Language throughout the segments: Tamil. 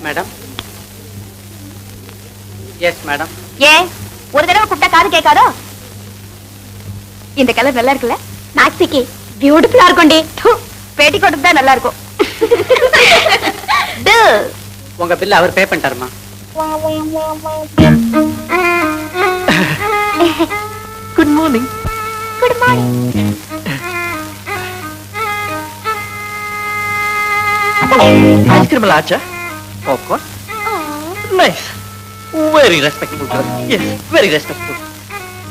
மேடம். Yes madam. ஏன் ஒரு தடவை கூப்பிட்டா காது கேட்காதோ? இந்த கலர் நல்லா இருக்குல்ல? மேக்ஸிக்கு பியூட்டிஃபுல்லா இருக்கும்டி. பேட்டி கோட் தான் நல்லா இருக்கும். உங்க பில் அவர் பே பண்ணிட்டாருமா? Good morning. Good morning. Ice cream எல்லாம் ஆச்சா? Popcorn. Nice. Very respectable girl. Yes, very respectful.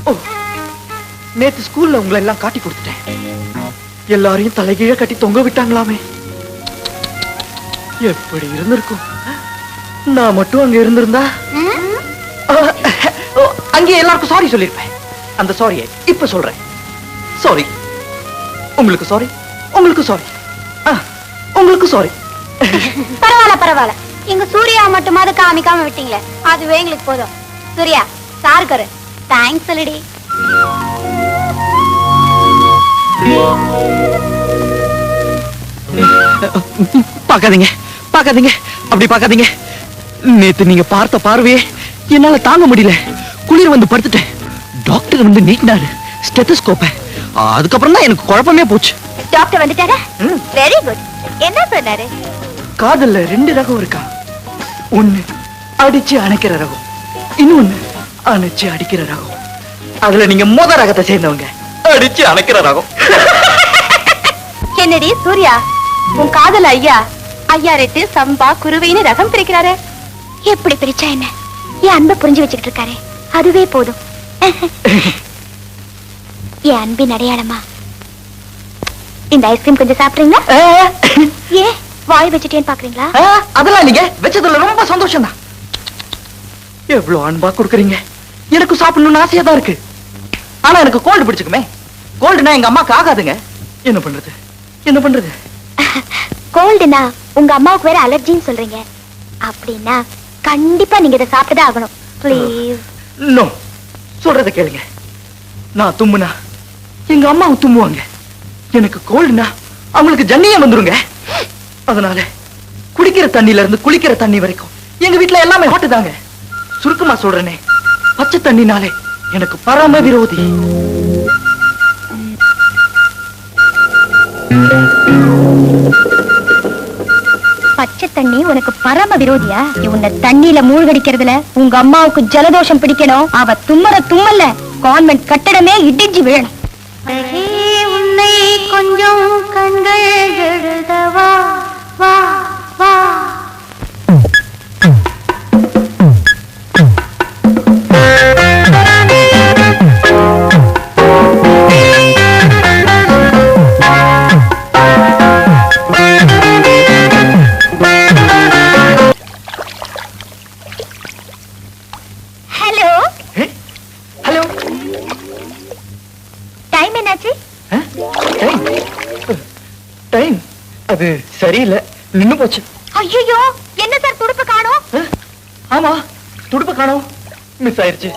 ஓ, நேத்து ஸ்கூல்ல உங்களை எல்லாம் காட்டி கொடுத்துட்டேன். எல்லாரையும் தலைகீழ கட்டி தொங்க விட்டாங்களாமே. எப்படி இருந்திருக்கும்? நான் மட்டும் அங்க இருந்திருந்தா அங்கே எல்லாருக்கும் சாரி சொல்லிருப்பேன். அந்த சாரியை இப்ப சொல்றேன். சாரி. உங்களுக்கு சாரி. உங்களுக்கு சாரி. உங்களுக்கு சாரி. பரவாயில்ல பரவாயில்ல. எங்க சூர்யா மட்டுமாவது காமிக்காம விட்டீங்களே, அதுவே எங்களுக்கு போதும். சூர்யா சாருக்கு தேங்க்ஸ் சொல்லிடி. பாக்காதீங்க பாக்காதீங்க, அப்படி பாக்காதீங்க. நேத்து நீங்க பார்த்த பார்வையே என்னால தாங்க முடியல. குளிர் வந்து படுத்துட்டேன். டாக்டர் வந்து நீட்டினாரு ஸ்டெத்தஸ்கோப்பை. அதுக்கப்புறம் தான் எனக்கு குழப்பமே போச்சு. டாக்டர் வந்துட்டாரா? Very good. என்ன சொன்னாரு? காதல்ல 2 ரகம் இருக்கா. ஒண்ணு அடிச்சு அணைக்கிற ரகம், இன்னொன்னு அணைச்சு அடிக்கிற ரகம். அதுல நீங்க மொத ரகத்தை சேர்ந்தவங்க. அடிச்சு அணைக்கிற ரகம். என்னடி சூர்யா, உன் காதல் ஐயா ரெட்டு சம்பா குருவின்னு ரகம் பிரிக்கிறாரு. எப்படி பிரிச்சா என்ன? என் அன்பை புரிஞ்சு வச்சுக்கிட்டு இருக்காரு, அதுவே போதும். என் அன்பின் அடையாளமா இந்த ஐஸ்கிரீம் கொஞ்சம் சாப்பிடுறீங்களா? ஏ வாய் வச்சுட்டேன்னு பாக்குறீங்களா? அதெல்லாம் நீங்க வச்சதுல ரொம்ப சந்தோஷம் தான். எவ்வளவு அன்பா கொடுக்குறீங்க. எனக்கு சாப்பிடணும்னு ஆசையா தான் இருக்கு. ஆனா எனக்கு கோல்டு பிடிச்சுக்குமே. கோல்டுனா எங்க அம்மாக்கு ஆகாதுங்க. என்ன பண்றது என்ன பண்றது? கோல்டுனா உங்க அம்மாவுக்கு வேற அலர்ஜின்னு சொல்றீங்க. அப்படின்னா கண்டிப்பா நீங்க இதை சாப்பிட்டுதான் ஆகணும். ப்ளீஸ். நோ, சொல்றத கேளுங்க. நான் தும்முனா எங்க அம்மாவும் தும்முவாங்க. எனக்கு கோல்டுனா அவங்களுக்கு ஜன்னியே வந்துருங்க. அதனால குடிக்கிற தண்ணில இருந்து குளிக்கிற தண்ணி வரைக்கும் எங்க வீட்டுல எல்லாமே ஹாட் தாங்க. சுருக்கமா சொல்றேனே, பச்சை தண்ணினாலே எனக்கு பரம விரோதி. பச்சை தண்ணி உனக்கு பரம விரோதியா? உன்னை தண்ணியில மூழ்கடிக்கிறதுல உங்க அம்மாவுக்கு ஜலதோஷம் பிடிக்கணும். அவ தும்மற தும்மல்ல கான்வென்ட் கட்டடமே இடிஞ்சு விழணும். உன்னை கொஞ்சம் கண்கள் எழுதவா வா வா. Hello hello. டைம் என்னாச்சு? டைம் அது சரியில்லை, நின்னு போச்சு. ஐயோ, என்ன சார் துடுப்பு காணோம்? ஆமா, துடுப்பு காணோம், மிஸ் ஆயிருச்சு.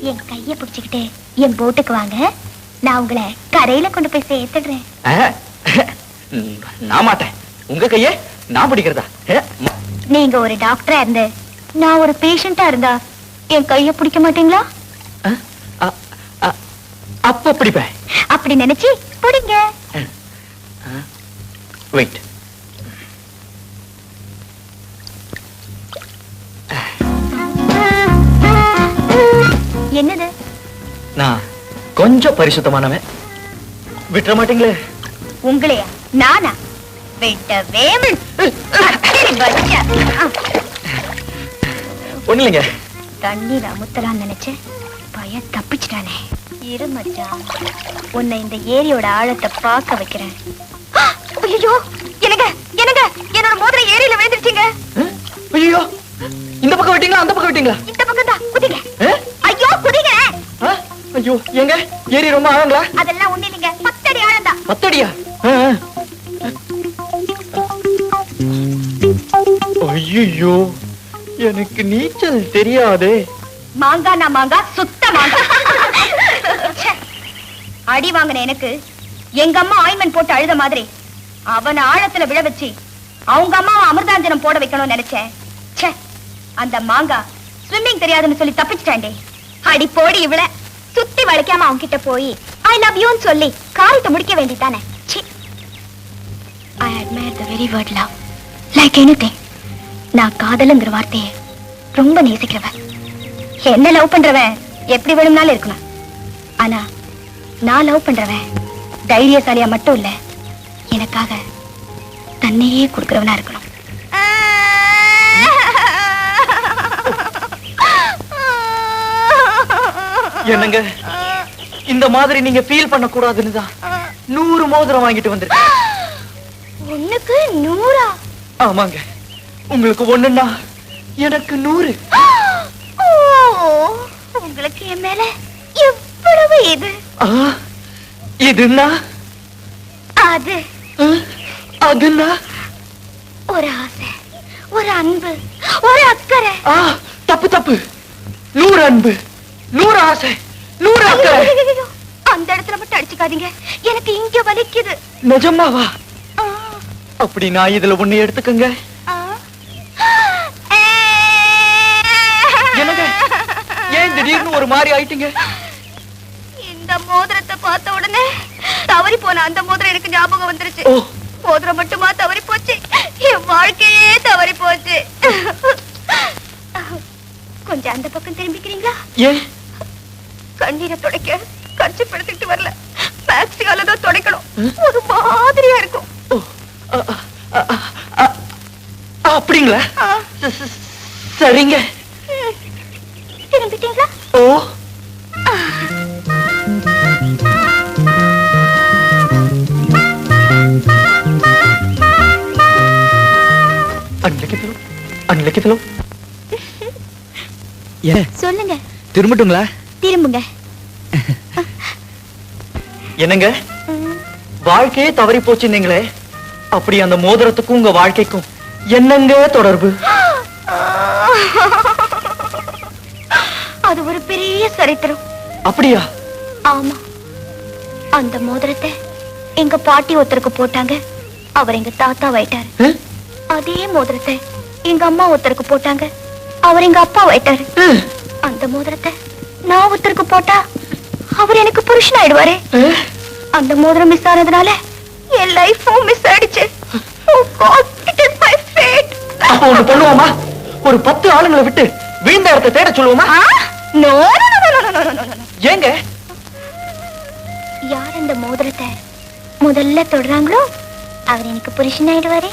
என் கைய பிடிச்சுக்கிட்டு என் போட்டுக்கு வாங்க, நான் உங்களை கரையில கொண்டு போய் சேர்த்துடுறேன். நான் மாட்டேன். உங்க கைய நான் பிடிக்கிறதா? நீங்க ஒரு டாக்டரா இருந்து நான் ஒரு பேஷண்டா இருந்தா என் கைய பிடிக்க மாட்டீங்களா? அப்ப பிடிப்பேன். அப்படி நினைச்சு பிடிங்க. வெயிட். என்னது? நான் கொஞ்சம் பரிசுத்தமானவன். விட்டுற மாட்டீங்களே? உங்களையா? நானா? விட்டவே ஒண்ணு இல்லைங்க. தண்ணீர் அமுத்தலான்னு நினைச்சேன், பய தப்பிச்சிட்டானே. இரு மச்சான், உன்னை இந்த ஏரியோட ஆழத்தை பார்க்க வைக்கிறேன். ஐயோ, என்னங்க என்னங்க, என்னோட மோதிர ஏரியில விழுந்துருச்சுங்க. ஐயோ, இந்த பக்கம் விட்டீங்களா அந்த பக்கம் விட்டீங்களா? இந்த பக்கம் தான். குதிங்க. ஐயோ குதிங்க. ஐயோ, எங்க ஏரி ரொம்ப ஆழங்களா? அதெல்லாம் ஒண்ணு இல்லைங்க, 10 அடி ஆழம் தான். 10 அடியா? ஐயோ, எனக்கு நீச்சல் தெரியாதே. மாங்கானா மாங்கா, சுத்த மாங்கா. அடி வாங்கின எனக்கு எங்க அம்மா ஆயின்மென்ட் போட்டு அழுத மாதிரி அவன ஆழத்துல விழ வச்சு அவங்க அம்மாவை அமிர்தாஞ்சனம் போட வைக்கணும்னு நினைச்சேன். ச்சே, அந்த மாங்கா ஸ்விம்மிங் தெரியாதுன்னு சொல்லி தப்பிச்சிட்டாண்டே. அடி போடி இவள சுத்தி வளைக்காம அவங்க கிட்ட போய் ஐ லவ் யூன்னு சொல்லி காரியத்தை முடிக்க வேண்டியதானே. I admire the very word love. Like anything. நான் காதலுங்கிற வார்த்தையை ரொம்ப நேசிக்கிறவன். என்ன லவ் பண்றவன் எப்படி வேணும்னாலும் இருக்கணும். ஆனா நான் லவ் பண்றவன் தைரியசாலியா மட்டும் இல்ல, எனக்காக தன்னையே கொடுக்கறவனா இருக்கணும். என்னங்க, இந்த மாதிரி நீங்க ஃபீல் பண்ண கூடாதுன்னு தான் 100 மோதிரம் வாங்கிட்டு வந்திருக்கேன். உனக்கு 100? ஆமாங்க, உங்களுக்கு 1ன்னா எனக்கு 100. உங்களுக்கு என் மேல எவ்வளவு இது? இதுன்னா அது அதுன்னா ஒரு ஆசை, ஒரு அன்பு, ஒரு அக்கறை. தப்பு தப்பு. 100 அன்பு, 100 ஆசை, 100 அக்கறை. அந்த இடத்துல மட்டும் அடிச்சுக்காதீங்க, எனக்கு இங்க வலிக்குது. நிஜமாவா? அப்படி நான் இதுல 1 எடுத்துக்கங்க. என்னங்க, ஏன் திடீர்னு ஒரு மாதிரி ஆயிட்டீங்க? இந்த மோதிரத்தை பார்த்த உடனே தவறி போன அந்த மோதிரம் எனக்கு ஞாபகம் வந்துருச்சு. மோதிரம் மட்டுமா தவறி போச்சு, என் வாழ்க்கையே தவறி போச்சு. கொஞ்சம் அந்த பக்கம் திரும்பிக்கிறீங்களா? ஏன்? கண்ணீரை துடைக்க கட்சி படுத்துட்டு வரல, மேக்ஸியால தான் துடைக்கணும். ஒரு மாதிரியா இருக்கும். அப்படிங்களா? சரிங்க. திரும்பிட்டீங்களா? அன்லக்கித்தலோ. சொல்லுங்க. திரும்பட்டுங்களா? திரும்புங்க. என்னங்க, வாழ்க்கையே தவறி போச்சுன்னீங்களே, அப்படி அந்த மோதிரத்துக்கும் உங்க வாழ்க்கைக்கும் என்னங்க தொடர்பு? அது ஒரு பெரிய சரித்திரம். அப்படியா? ஆமா, அந்த மோதிரத்தை எங்க பாட்டி ஒருத்தருக்கு போட்டாங்க, அவர் எங்க தாத்தா வைட்டாரு. அதே மோதிரத்தை எங்க அம்மா ஒருத்தருக்கு போட்டாங்க, அவர் எங்க அப்பா வைட்டாரு. அந்த மோதிரத்தை நான் ஒருத்தருக்கு போட்டா அவர் எனக்கு புருஷன் ஆயிடுவாரு. அந்த மோதிரம் மிஸ் ஆனதுனால என் லைஃபும் மிஸ் ஆயிடுச்சு. Oh God, it is my fate. அப்ப ஒண்ணு பண்ணுவோமா? ஒரு 10 ஆளுங்களை விட்டு வீண்ட இடத்தை தேட சொல்லுவோமா? No, no, no, no, no, no, no. ஏங்க? யார் அந்த மோதிரத்தை முதல்ல தொடுறாங்களோ அவர் எனக்கு புருஷன் ஆயிடுவாரு.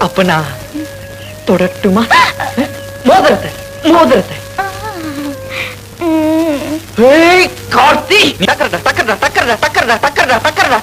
அப்ப நான் தொடட்டுமா? மோதிரத்தை மோதிரத்தை. ஏய் கார்த்தி, டக்கறடா டக்கறடா டக்கறடா டக்கறடா டக்கறடா டக்கறடா